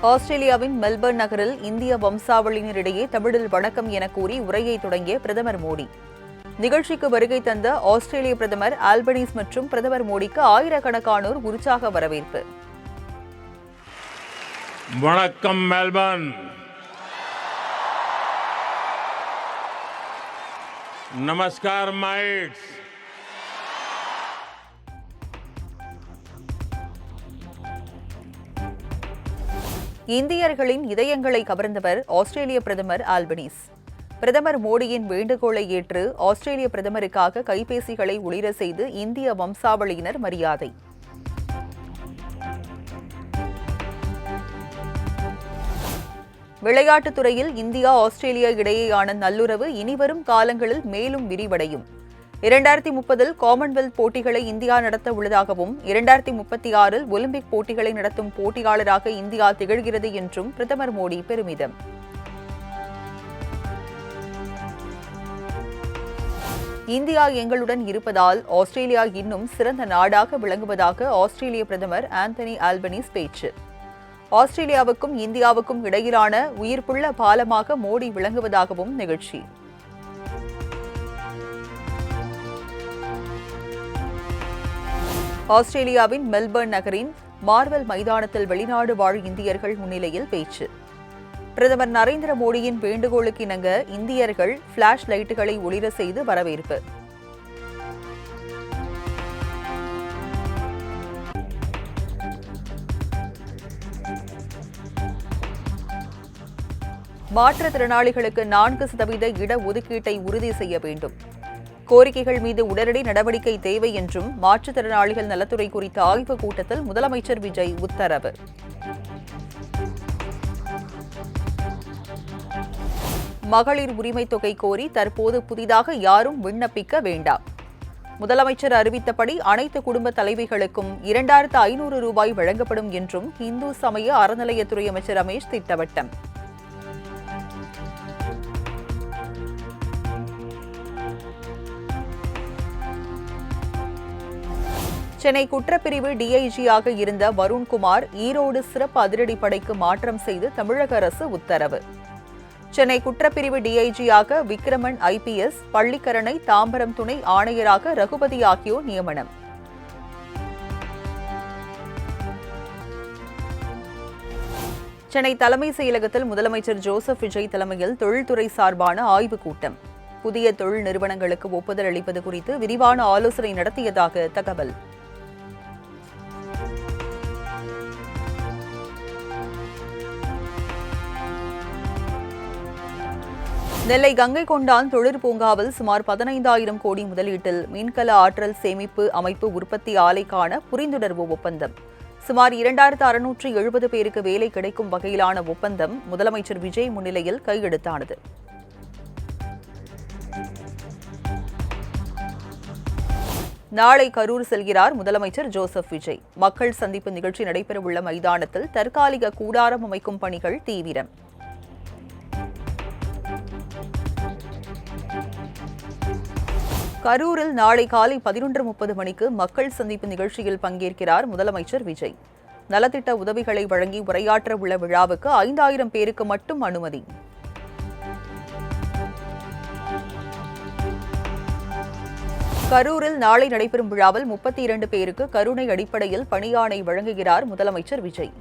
ஆஸ்திரேலியாவின் மெல்பர்ன் நகரில் இந்திய வம்சாவளியினரிடையே தமிழில் வணக்கம் என கூறி உரையை தொடங்கிய பிரதமர் மோடி. நிகழ்ச்சிக்கு வருகை தந்த ஆஸ்திரேலிய பிரதமர் ஆல்பனீஸ் மற்றும் பிரதமர் மோடிக்கு ஆயிரக்கணக்கானோர் உற்சாக வரவேற்பு. வணக்கம் மெல்பர்ன். நமஸ்கார் mates. இந்தியர்களின் இதயங்களை கவர்ந்தவர் ஆஸ்திரேலிய பிரதமர் ஆல்பனீஸ். பிரதமர் மோடியின் வேண்டுகோளை ஏற்று ஆஸ்திரேலிய பிரதமருக்காக கைபேசிகளை ஒளிர செய்து இந்திய வம்சாவளியினர் மரியாதை. விளையாட்டுத் துறையில் இந்தியா ஆஸ்திரேலியா இடையேயான நல்லுறவு இனிவரும் காலங்களில் மேலும் விரிவடையும். 2030 காமன்வெல்த் போட்டிகளை இந்தியா நடத்த உள்ளதாகவும் 2036 ஒலிம்பிக் போட்டிகளை நடத்தும் போட்டியாளராக இந்தியா திகழ்கிறது என்றும் பிரதமர் மோடி பெருமிதம். இந்தியா எங்களுடன் இருப்பதால் ஆஸ்திரேலியா இன்னும் சிறந்த நாடாக விளங்குவதாக ஆஸ்திரேலிய பிரதமர் ஆந்தனி ஆல்பனீஸ் பேச்சு. ஆஸ்திரேலியாவுக்கும் இந்தியாவுக்கும் இடையிலான உயிர்ப்புள்ள பாலமாக மோடி விளங்குவதாகவும் நிகழ்ச்சி. ஆஸ்திரேலியாவின் மெல்பர்ன் நகரின் மார்வெல் மைதானத்தில் வெளிநாடு வாழ் இந்தியர்கள் முன்னிலையில் பேச்சு. பிரதமர் நரேந்திர மோடியின் வேண்டுகோளுக்கு இணங்க இந்தியர்கள் பிளாஷ் லைட்டுகளை ஒளிர செய்து வரவேற்பு. மாற்றுத்திறனாளிகளுக்கு 4% இட ஒதுக்கீட்டை உறுதி செய்ய வேண்டும். கோரிக்கைகள் மீது உடனடி நடவடிக்கை தேவை என்றும் மாற்றுத்திறனாளிகள் நலத்துறை குறித்த ஆய்வுக் கூட்டத்தில் முதலமைச்சர் விஜய் உத்தரவு. மகளிர் உரிமைத் தொகை கோரி தற்போது புதிதாக யாரும் விண்ணப்பிக்க வேண்டாம். முதலமைச்சர் அறிவித்தபடி அனைத்து குடும்ப தலைவிகளுக்கும் 2500 ரூபாய் வழங்கப்படும் என்றும் இந்து சமய அறநிலையத்துறை அமைச்சர் ரமேஷ் திட்டவட்டம். சென்னை குற்றப்பிரிவு டிஐஜியாக இருந்த வருண்குமார் ஈரோடு சிறப்பு அதிரடிப்படைக்கு மாற்றம் செய்து தமிழக அரசு உத்தரவு. சென்னை குற்றப்பிரிவு டிஐஜியாக விக்ரமன் ஐபிஎஸ், பள்ளிக்கரணை தாம்பரம் துணை ஆணையராக ரகுபதி ஆகியோர் நியமனம். சென்னை தலைமைச் செயலகத்தில் முதலமைச்சர் ஜோசப் விஜய் தலைமையில் தொழில்துறை சார்பான ஆய்வுக் கூட்டம். புதிய தொழில் நிறுவனங்களுக்கு ஒப்புதல் அளிப்பது குறித்து விரிவான ஆலோசனை நடத்தியதாக தகவல். நெல்லை கங்கை கொண்டான் தொழிற் பூங்காவில் சுமார் 15,000 கோடி முதலீட்டில் மின்கல ஆற்றல் சேமிப்பு அமைப்பு உற்பத்தி ஆலைக்கான புரிந்துணர்வு ஒப்பந்தம். சுமார் 2670 பேருக்கு வேலை கிடைக்கும் வகையிலான ஒப்பந்தம் முதலமைச்சர் விஜய் முன்னிலையில் கையெழுத்தானது. நாளை கரூர் செல்கிறார் முதலமைச்சர் ஜோசப் விஜய். மக்கள் சந்திப்பு நிகழ்ச்சி நடைபெறவுள்ள மைதானத்தில் தற்காலிக கூடாரம் அமைக்கும் பணிகள் தீவிரம். கரூரில் நாளை காலை 11:30 மணிக்கு மக்கள் சந்திப்பு நிகழ்ச்சியில் பங்கேற்கிறார் முதலமைச்சர் விஜய். நலத்திட்ட உதவிகளை வழங்கி உரையாற்ற உள்ள விழாவுக்கு 5000 பேருக்கு மட்டும் அனுமதி. கரூரில் நாளை நடைபெறும் விழாவில் 32 பேருக்கு கருணை அடிப்படையில் பணியாணை வழங்குகிறார் முதலமைச்சர் விஜய்.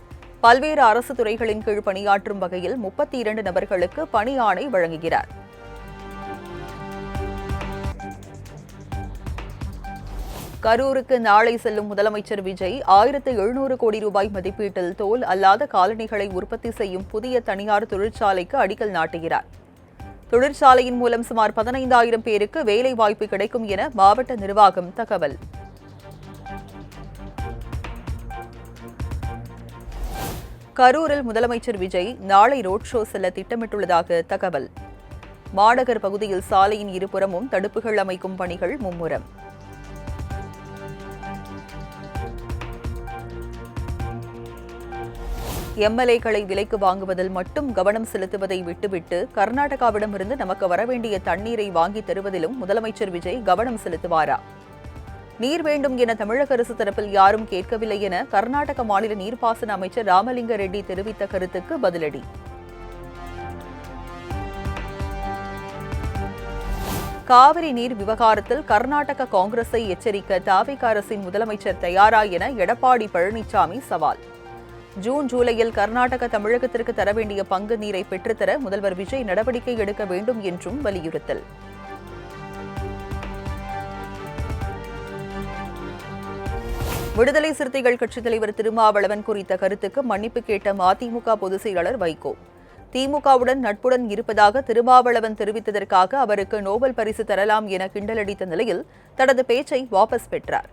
பல்வேறு அரசு துறைகளின் கீழ் பணியாற்றும் வகையில் 32 நபர்களுக்கு பணியாணை வழங்குகிறார். கரூருக்கு நாளை செல்லும் முதலமைச்சர் விஜய் 1700 கோடி ரூபாய் மதிப்பீட்டில் தோல் அல்லாத காலணிகளை உற்பத்தி செய்யும் புதிய தனியார் தொழிற்சாலைக்கு அடிக்கல் நாட்டுகிறார். தொழிற்சாலையின் மூலம் சுமார் 15,000 பேருக்கு வேலை வாய்ப்பு கிடைக்கும் என மாவட்ட நிர்வாகம் தகவல். கரூரில் முதலமைச்சர் விஜய் நாளை ரோட் ஷோ செல்ல திட்டமிட்டுள்ளதாக தகவல். மாநகர் பகுதியில் சாலையின் இருபுறமும் தடுப்புகள் அமைக்கும் பணிகள் மும்முரம். எம்எல்ஏக்களை விலைக்கு வாங்குவதில் மட்டும் கவனம் செலுத்துவதை விட்டுவிட்டு கர்நாடகாவிடமிருந்து நமக்கு வரவேண்டிய தண்ணீரை வாங்கி தருவதிலும் முதலமைச்சர் விஜய் கவனம் செலுத்துவாரா? நீர் வேண்டும் என தமிழக அரசு தரப்பில் யாரும் கேட்கவில்லை என கர்நாடக மாநில நீர்ப்பாசன அமைச்சர் ராமலிங்க ரெட்டி தெரிவித்த கருத்துக்கு பதிலடி. காவிரி நீர் விவகாரத்தில் கர்நாடக காங்கிரஸை எச்சரிக்க தாவேக அரசின் முதலமைச்சர் தயாரா என எடப்பாடி பழனிசாமி சவால். ஜூன் ஜூலையில் கர்நாடக தமிழகத்திற்கு தர வேண்டிய பங்கு நீரை பெற்றுத்தர முதல்வர் விஜய் நடவடிக்கை எடுக்க வேண்டும் என்றும் வலியுறுத்தல். விடுதலை சிறுத்தைகள் கட்சித் தலைவர் திருமாவளவன் குறித்த கருத்துக்கு மன்னிப்பு கேட்ட மதிமுக பொதுச் செயலாளர் வைகோ. திமுகவுடன் நட்புடன் இருப்பதாக திருமாவளவன் தெரிவித்ததற்காக அவருக்கு நோபல் பரிசு தரலாம் என கிண்டலடித்த நிலையில் தனது பேச்சை வாபஸ் பெற்றார்.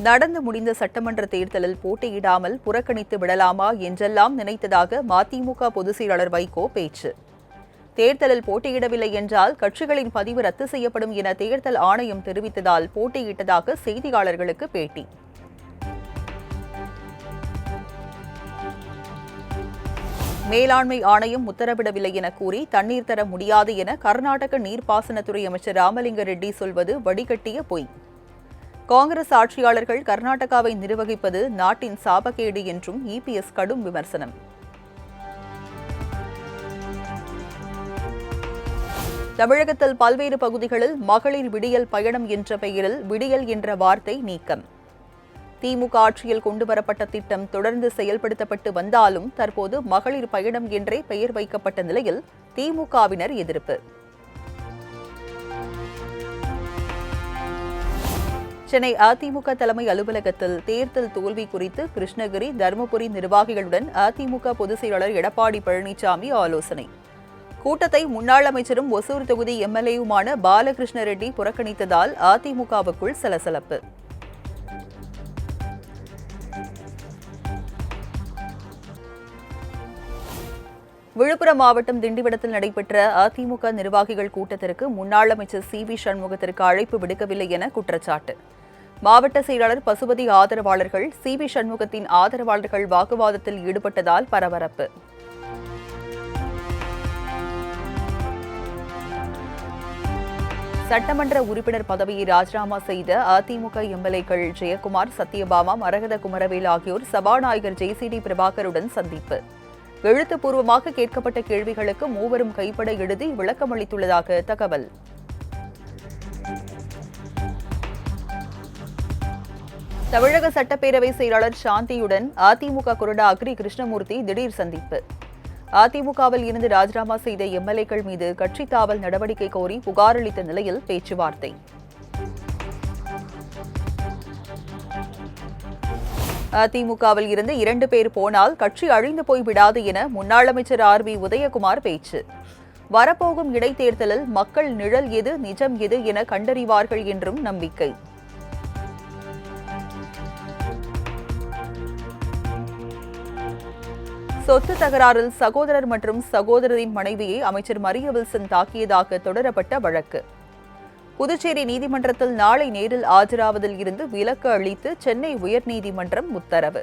நடந்து முடிந்த சட்டமன்ற தேர்தலில் போட்டியிடாமல் புறக்கணித்து விடலாமா என்றெல்லாம் நினைத்ததாக மதிமுக பொதுச் செயலாளர் வைகோ பேச்சு. தேர்தலில் போட்டியிடவில்லை என்றால் கட்சிகளின் பதிவு ரத்து செய்யப்படும் என தேர்தல் ஆணையம் தெரிவித்ததால் போட்டியிட்டதாக செய்தியாளர்களுக்கு பேட்டி. மேலாண்மை ஆணையம் உத்தரவிடவில்லை என கூறி தண்ணீர் தர முடியாது என கர்நாடக நீர்ப்பாசனத்துறை அமைச்சர் ராமலிங்க ரெட்டி சொல்வது வடிகட்டிய பொய். காங்கிரஸ் ஆட்சியாளர்கள் கர்நாடகாவை நிர்வகிப்பது நாட்டின் சாபக்கேடு என்றும் இபிஎஸ் கடும் விமர்சனம். தமிழகத்தில் பல்வேறு பகுதிகளில் மகளிர் விடியல் பயணம் என்ற பெயரில் விடியல் என்ற வார்த்தை நீக்கம். திமுக ஆட்சியில் கொண்டுவரப்பட்ட திட்டம் தொடர்ந்து செயல்படுத்தப்பட்டு வந்தாலும் தற்போது மகளிர் பயணம் என்றே பெயர் வைக்கப்பட்ட நிலையில் திமுகவினர் எதிர்ப்பு. சென்னை அதிமுக தலைமை அலுவலகத்தில் தேர்தல் தோல்வி குறித்து கிருஷ்ணகிரி, தருமபுரி நிர்வாகிகளுடன் அதிமுக பொதுச் செயலாளர் எடப்பாடி பழனிசாமி ஆலோசனை. கூட்டத்தை முன்னாள் அமைச்சரும் ஒசூர் தொகுதி எம்எல்ஏவுமான பாலகிருஷ்ண ரெட்டி புறக்கணித்ததால் அதிமுகவுக்குள் சலசலப்பு. விழுப்புரம் மாவட்டம் திண்டிவனத்தில் நடைபெற்ற அதிமுக நிர்வாகிகள் கூட்டத்திற்கு முன்னாள் அமைச்சர் சி.வி. சண்முகத்திற்கு அழைப்பு விடுக்கவில்லை என குற்றச்சாட்டு. மாவட்ட செயலாளர் பசுபதி ஆதரவாளர்கள் சி.வி. சண்முகத்தின் ஆதரவாளர்கள் வாக்குவாதத்தில் ஈடுபட்டதால் பரபரப்பு. சட்டமன்ற உறுப்பினர் பதவியை ராஜினாமா செய்த அதிமுக எம்எல்ஏக்கள் ஜெயக்குமார், சத்யபாமா, மரகத குமரவேல் ஆகியோர் சபாநாயகர் ஜே.சி.டி. பிரபாகருடன் சந்திப்பு. எழுத்துப்பூர்வமாக கேட்கப்பட்ட கேள்விகளுக்கு மூவரும் கைப்பட எழுதி விளக்கமளித்துள்ளதாக தகவல். தமிழக சட்டப்பேரவை செயலாளர் சாந்தியுடன் அதிமுக கொறடா அக்ரி கிருஷ்ணமூர்த்தி திடீர் சந்திப்பு. அதிமுகவில் இருந்து ராஜினாமா செய்த எம்எல்ஏக்கள் மீது கட்சி தாவல் நடவடிக்கை கோரி புகார் அளித்த நிலையில் பேச்சுவார்த்தை. அதிமுகவில் இருந்து 2 பேர் போனால் கட்சி அழிந்து போய்விடாது என முன்னாள் அமைச்சர் ஆர்.பி. உதயகுமார் பேச்சு. வரப்போகும் இடைத்தேர்தலில் மக்கள் நிழல் எது, நிஜம் எது என கண்டறிவார்கள் என்றும் நம்பிக்கை. சொத்து தகராறில் சகோதரர் மற்றும் சகோதரரின் மனைவியை அமைச்சர் மரிய வில்சன் தாக்கியதாக தொடரப்பட்ட வழக்கு. புதுச்சேரி நீதிமன்றத்தில் நாளை நேரில் ஆஜராவதில் இருந்து விலக்கு அளித்து சென்னை உயர்நீதிமன்றம் உத்தரவு.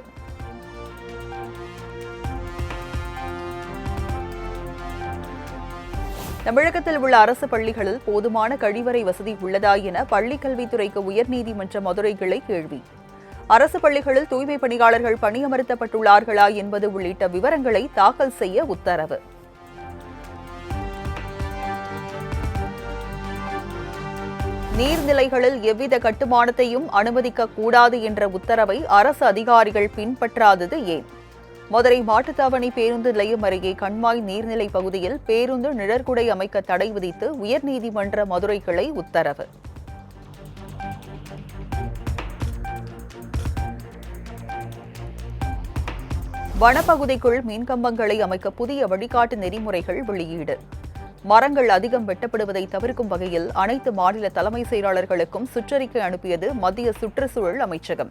தமிழகத்தில் உள்ள அரசு பள்ளிகளில் போதுமான கழிவறை வசதி உள்ளதா என பள்ளிக்கல்வித்துறைக்கு உயர்நீதிமன்ற மதுரை கிளை கேள்வி. அரசு பள்ளிகளில் தூய்மை பணியாளர்கள் பணியமர்த்தப்பட்டுள்ளார்களா என்பது உள்ளிட்ட விவரங்களை தாக்கல் செய்ய உத்தரவு. நீர்நிலைகளில் எவ்வித கட்டுமானத்தையும் அனுமதிக்க கூடாது என்ற உத்தரவை அரசு அதிகாரிகள் பின்பற்றாதது ஏன்? மதுரை மாட்டுத்தாவணி பேருந்து நிலையம் அருகே கண்மாய் நீர்நிலை பகுதியில் பேருந்து நிழற்குடை அமைக்க தடை விதித்து உயர்நீதிமன்ற மதுரை கிளை உத்தரவு. வனப்பகுதிக்குள் மின்கம்பங்களை அமைக்க புதிய வழிகாட்டு நெறிமுறைகள் வெளியீடு. மரங்கள் அதிகம் வெட்டப்படுவதை தவிர்க்கும் வகையில் அனைத்து மாநில தலைமை செயலாளர்களுக்கும் சுற்றறிக்கை அனுப்பியது மத்திய சுற்றுச்சூழல் அமைச்சகம்.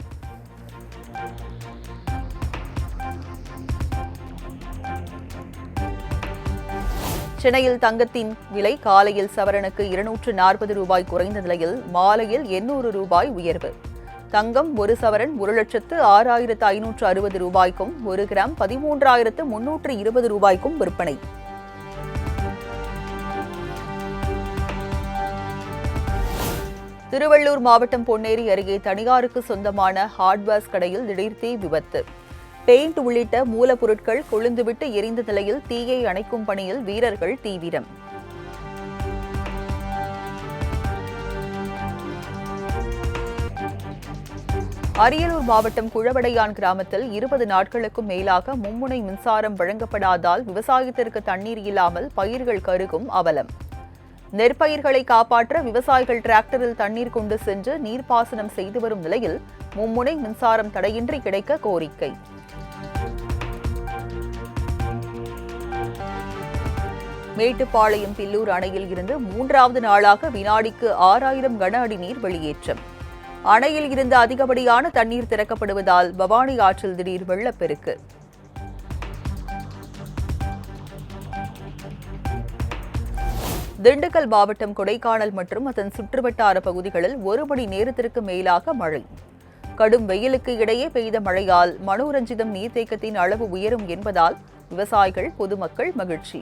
சென்னையில் தங்கத்தின் விலை காலையில் சவரனுக்கு 240 ரூபாய் குறைந்த நிலையில் மாலையில் 800 ரூபாய் உயர்வு. தங்கம் 1 சவரன் 1,06,560 ரூபாய்க்கும் 1 கிராம் 13,320 ரூபாய்க்கும் விற்பனை. திருவள்ளூர் மாவட்டம் பொன்னேரி அருகே தனியாருக்கு சொந்தமான ஹார்ட்வேர்ஸ் கடையில் திடீர் தீ விபத்து. பெயிண்ட் உள்ளிட்ட மூலப்பொருட்கள் கொழுந்துவிட்டு எரிந்த நிலையில் தீயை அணைக்கும் பணியில் வீரர்கள் தீவிரம். அரியலூர் மாவட்டம் குழவடையான் கிராமத்தில் 20 நாட்களுக்கும் மேலாக மும்முனை மின்சாரம் வழங்கப்படாதால் விவசாயத்திற்கு தண்ணீர் இல்லாமல் பயிர்கள் கருகும் அவலம். நெற்பயிர்களை காப்பாற்ற விவசாயிகள் டிராக்டரில் தண்ணீர் கொண்டு சென்று நீர்ப்பாசனம் செய்து வரும் நிலையில் மும்முனை மின்சாரம் தடையின்றி கிடைக்க கோரிக்கை. மேட்டுப்பாளையம் பில்லூர் அணையில் இருந்து 3வது நாளாக வினாடிக்கு 6000 கன அடி நீர் வெளியேற்றம். அணையில் இருந்து அதிகப்படியான தண்ணீர் திறக்கப்படுவதால் பவானி ஆற்றில் திடீர் வெள்ளப்பெருக்கு. திண்டுக்கல் மாவட்டம் கொடைக்கானல் மற்றும் அதன் சுற்றுவட்டார பகுதிகளில் 1 மணி நேரத்திற்கு மேலாக மழை. கடும் வெயிலுக்கு இடையே பெய்த மழையால் மனோரஞ்சிதம் நீர்த்தேக்கத்தின் அளவு உயரும் என்பதால் விவசாயிகள் பொதுமக்கள் மகிழ்ச்சி.